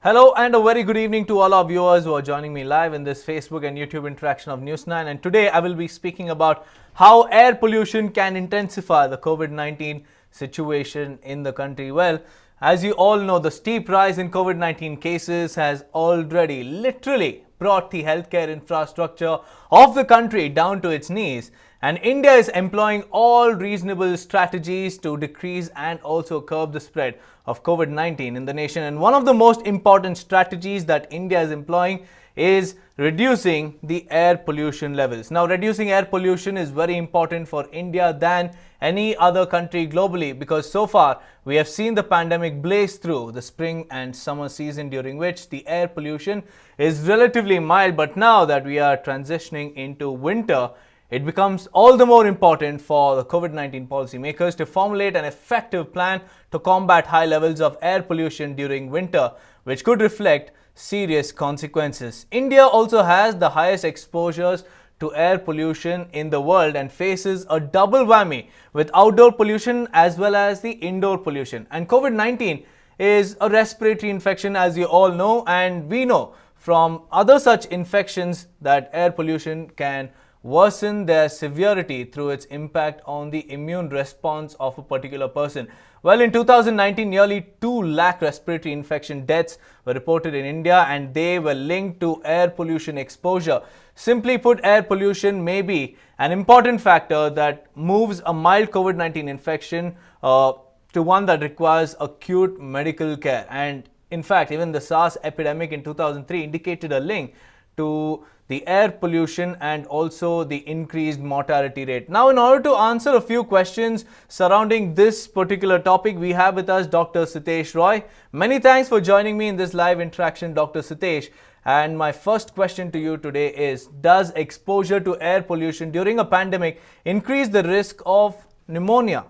Hello and a very good evening to all our viewers who are joining me live in this Facebook and YouTube interaction of News9. And today I will be speaking about how air pollution can intensify the COVID-19 situation in the country. Well, as you all know, the steep rise in COVID-19 cases has already literally brought the healthcare infrastructure of the country down to its knees. And India is employing all reasonable strategies to decrease and also curb the spread of COVID-19 in the nation. And one of the most important strategies that India is employing is reducing the air pollution levels. Now, reducing air pollution is very important for India than any other country globally, because so far we have seen the pandemic blaze through the spring and summer season, during which the air pollution is relatively mild. But now that we are transitioning into winter, it becomes all the more important for the COVID-19 policymakers to formulate an effective plan to combat high levels of air pollution during winter, which could reflect serious consequences. India also has the highest exposures to air pollution in the world and faces a double whammy with outdoor pollution as well as the indoor pollution. And COVID-19 is a respiratory infection, as you all know, and we know from other such infections that air pollution can worsen their severity through its impact on the immune response of a particular person. Well, in 2019, nearly 2 lakh respiratory infection deaths were reported in India, and they were linked to air pollution exposure. Simply put, air pollution may be an important factor that moves a mild COVID-19 infection to one that requires acute medical care. And in fact, even the SARS epidemic in 2003 indicated a link to the air pollution and also the increased mortality rate. Now, in order to answer a few questions surrounding this particular topic, we have with us Dr. Sitesh Roy. Many thanks for joining me in this live interaction, Dr. Sitesh. And my first question to you today is, does exposure to air pollution during a pandemic increase the risk of pneumonia?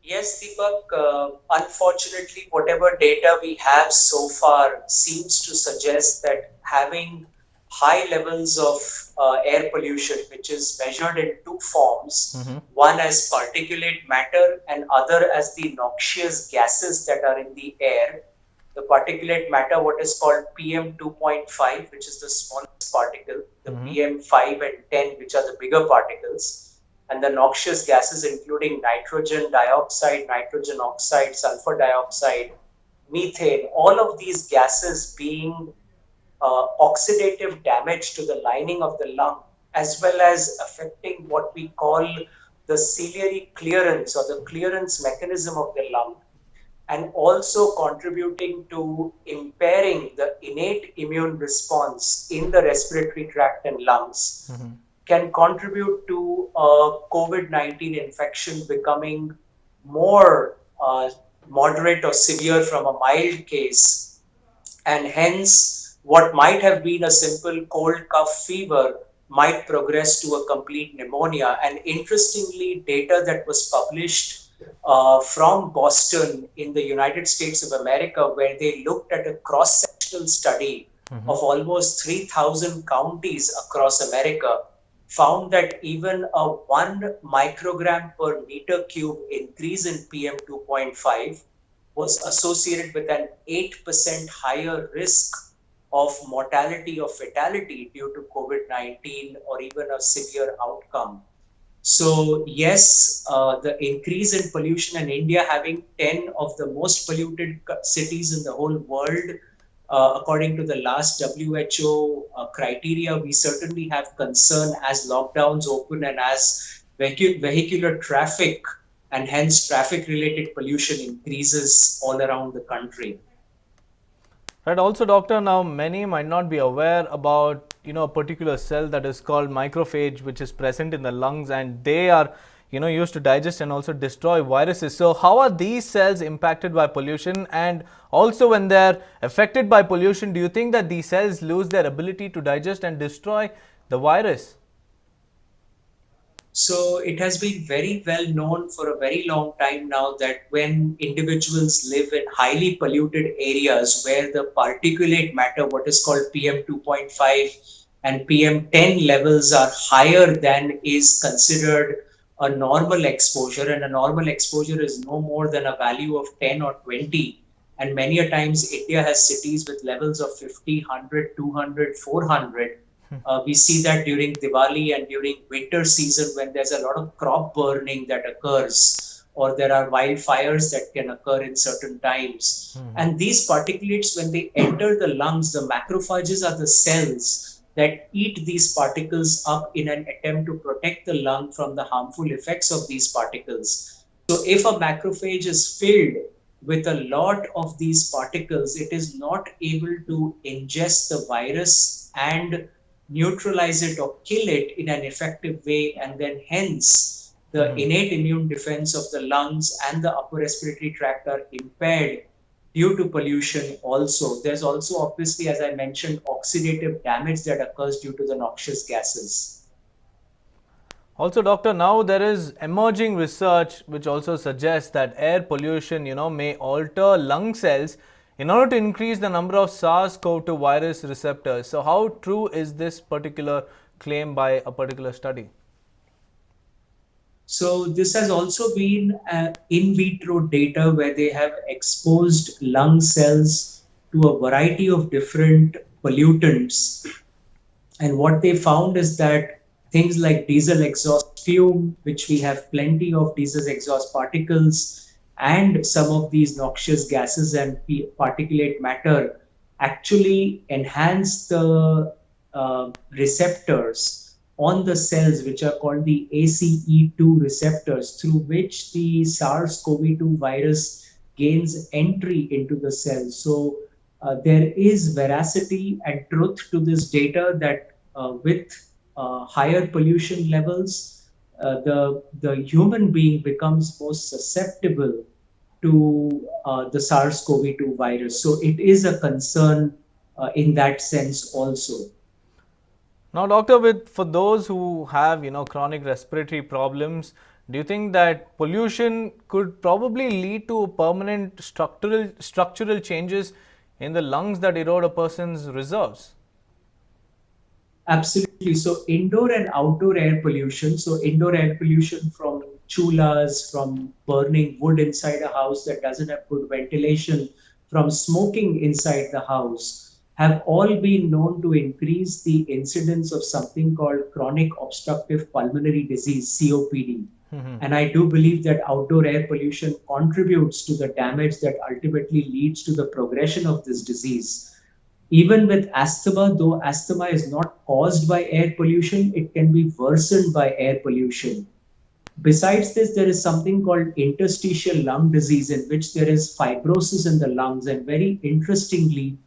Yes, Deepak, unfortunately, whatever data we have so far seems to suggest that having high levels of air pollution, which is measured in two forms, one as particulate matter and other as the noxious gases that are in the air. The particulate matter, what is called PM 2.5, which is the smallest particle, the PM 5 and 10, which are the bigger particles, and the noxious gases including nitrogen dioxide, nitrogen oxide, sulfur dioxide, methane, all of these gases being oxidative damage to the lining of the lung, as well as affecting what we call the ciliary clearance or the clearance mechanism of the lung, and also contributing to impairing the innate immune response in the respiratory tract and lungs. Can contribute to a COVID-19 infection becoming more moderate or severe from a mild case. And hence, what might have been a simple cold cough fever might progress to a complete pneumonia. And interestingly, data that was published from Boston in the United States of America, where they looked at a cross-sectional study of almost 3,000 counties across America, found that even a 1 microgram per meter cube increase in PM 2.5 was associated with an 8% higher risk of mortality or fatality due to COVID-19 or even a severe outcome. So yes, the increase in pollution in India, having 10 of the most polluted cities in the whole world, according to the last WHO criteria, we certainly have concern as lockdowns open and as vehicular traffic and hence traffic-related pollution increases all around the country. Right. Also, doctor, now many might not be aware about a particular cell that is called macrophage, which is present in the lungs, and they are used to digest and also destroy viruses. So how are these cells impacted by pollution? And also, when they're affected by pollution, do you think that these cells lose their ability to digest and destroy the virus? So it has been very well known for a very long time now that when individuals live in highly polluted areas where the particulate matter, what is called PM 2.5 and PM 10 levels are higher than is considered a normal exposure, and a normal exposure is no more than a value of 10 or 20, and many a times India has cities with levels of 50, 100, 200, 400. We see that during Diwali and during winter season when there's a lot of crop burning that occurs, or there are wildfires that can occur in certain times. And these particulates, when they enter the lungs, the macrophages are the cells that eat these particles up in an attempt to protect the lung from the harmful effects of these particles. So if a macrophage is filled with a lot of these particles, it is not able to ingest the virus and neutralize it or kill it in an effective way, and then hence the innate immune defense of the lungs and the upper respiratory tract are impaired due to pollution also. There's also obviously, as I mentioned, oxidative damage that occurs due to the noxious gases. Also, doctor, now there is emerging research which also suggests that air pollution, may alter lung cells in order to increase the number of SARS-CoV-2 virus receptors. So how true is this particular claim by a particular study? So this has also been in vitro data where they have exposed lung cells to a variety of different pollutants. And what they found is that things like diesel exhaust fume, which we have plenty of diesel exhaust particles, and some of these noxious gases and particulate matter actually enhance the receptors on the cells, which are called the ACE2 receptors, through which the SARS-CoV-2 virus gains entry into the cells. So there is veracity and truth to this data that with higher pollution levels, the human being becomes most susceptible to the SARS-CoV-2 virus. So it is a concern in that sense also. Now, doctor, for those who have, chronic respiratory problems, do you think that pollution could probably lead to permanent structural changes in the lungs that erode a person's reserves? Absolutely. So indoor and outdoor air pollution. So indoor air pollution from chulas, from burning wood inside a house that doesn't have good ventilation, from smoking inside the house, have all been known to increase the incidence of something called chronic obstructive pulmonary disease, COPD. And I do believe that outdoor air pollution contributes to the damage that ultimately leads to the progression of this disease. Even with asthma, though asthma is not caused by air pollution, it can be worsened by air pollution. Besides this, there is something called interstitial lung disease, in which there is fibrosis in the lungs. And very interestingly,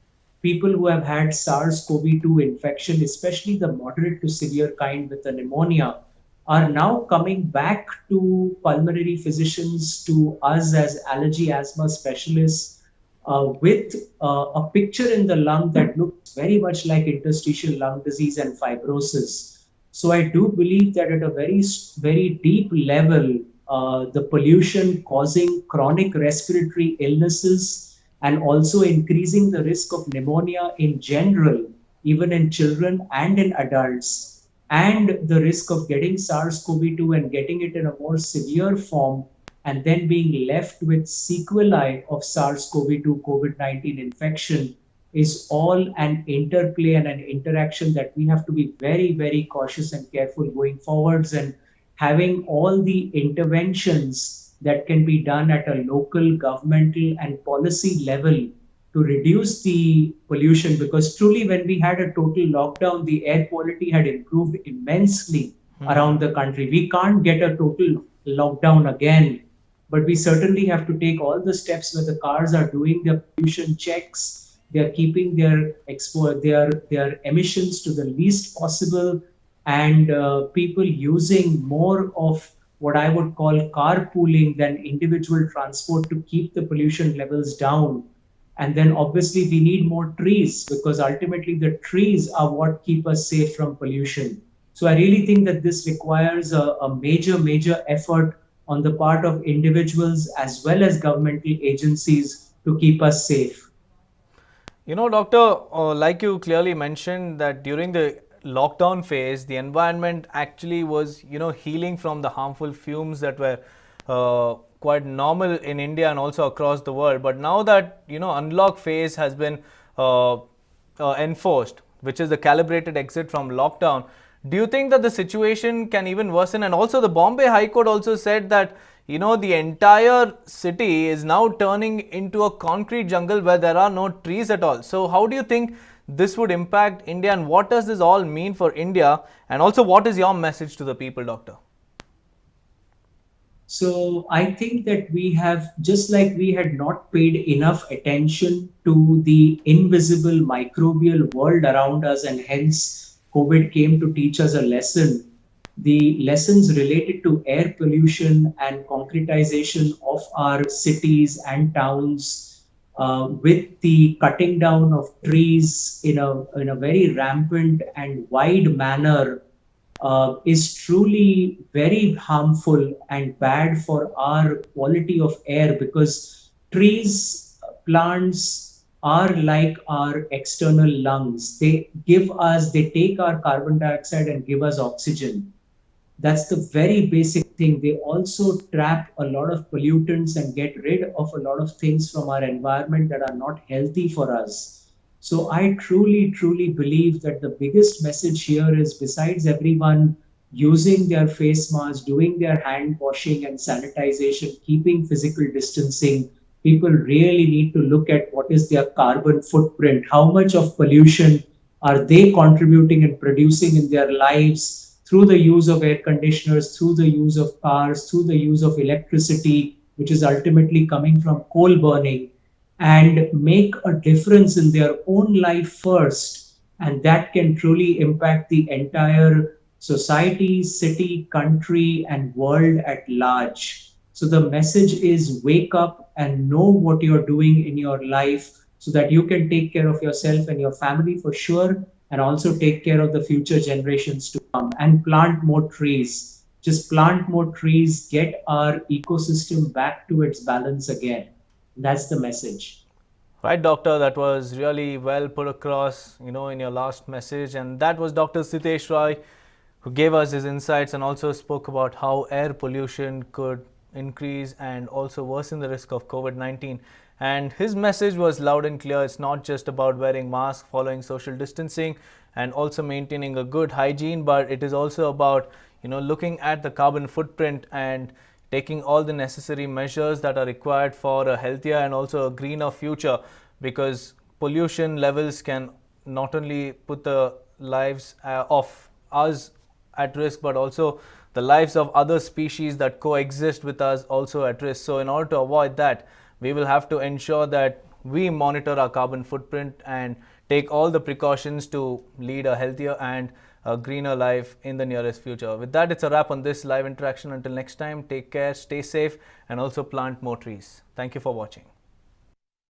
people who have had SARS-CoV-2 infection, especially the moderate to severe kind with the pneumonia, are now coming back to pulmonary physicians, to us as allergy asthma specialists, with a picture in the lung that looks very much like interstitial lung disease and fibrosis. So I do believe that at a very, very deep level, the pollution causing chronic respiratory illnesses and also increasing the risk of pneumonia in general, even in children and in adults, and the risk of getting SARS-CoV-2 and getting it in a more severe form, and then being left with sequelae of SARS-CoV-2 COVID-19 infection, is all an interplay and an interaction that we have to be very, very cautious and careful going forwards, and having all the interventions that can be done at a local, governmental and policy level to reduce the pollution. Because truly, when we had a total lockdown, the air quality had improved immensely around the country. We can't get a total lockdown again, but we certainly have to take all the steps where the cars are doing their pollution checks, they are keeping their emissions to the least possible, and people using more of what I would call carpooling than individual transport to keep the pollution levels down. And then obviously we need more trees, because ultimately the trees are what keep us safe from pollution. So I really think that this requires a major effort on the part of individuals as well as governmental agencies to keep us safe. Doctor, like you clearly mentioned that during the lockdown phase, the environment actually was, healing from the harmful fumes that were quite normal in India and also across the world. But now that, unlock phase has been enforced, which is the calibrated exit from lockdown, do you think that the situation can even worsen? And also the Bombay High Court also said that, the entire city is now turning into a concrete jungle where there are no trees at all. So how do you think this would impact India, and what does this all mean for India? And also, what is your message to the people, Doctor? So I think that we have, just like we had not paid enough attention to the invisible microbial world around us, and hence COVID came to teach us a lesson. The lessons related to air pollution and concretization of our cities and towns, with the cutting down of trees in a very rampant and wide manner, is truly very harmful and bad for our quality of air, because trees, plants are like our external lungs. They take our carbon dioxide and give us oxygen. That's the very basic thing. They also trap a lot of pollutants and get rid of a lot of things from our environment that are not healthy for us. So I truly, truly believe that the biggest message here is, besides everyone using their face masks, doing their hand washing and sanitization, keeping physical distancing, people really need to look at what is their carbon footprint. How much of pollution are they contributing and producing in their lives, through the use of air conditioners, through the use of cars, through the use of electricity, which is ultimately coming from coal burning, and make a difference in their own life first. And that can truly impact the entire society, city, country, and world at large. So the message is, wake up and know what you're doing in your life so that you can take care of yourself and your family for sure, and also take care of the future generations to come, and plant more trees. Just plant more trees, get our ecosystem back to its balance again. That's the message. Right, Doctor, that was really well put across, in your last message. And that was Dr. Sitesh Roy, who gave us his insights and also spoke about how air pollution could increase and also worsen the risk of COVID-19. And his message was loud and clear. It's not just about wearing masks, following social distancing, and also maintaining a good hygiene, but it is also about, looking at the carbon footprint and taking all the necessary measures that are required for a healthier and also a greener future, because pollution levels can not only put the lives of us at risk, but also the lives of other species that coexist with us also at risk. So in order to avoid that, we will have to ensure that we monitor our carbon footprint and take all the precautions to lead a healthier and a greener life in the nearest future. With that, it's a wrap on this live interaction. Until next time, take care, stay safe, and also plant more trees. Thank you for watching.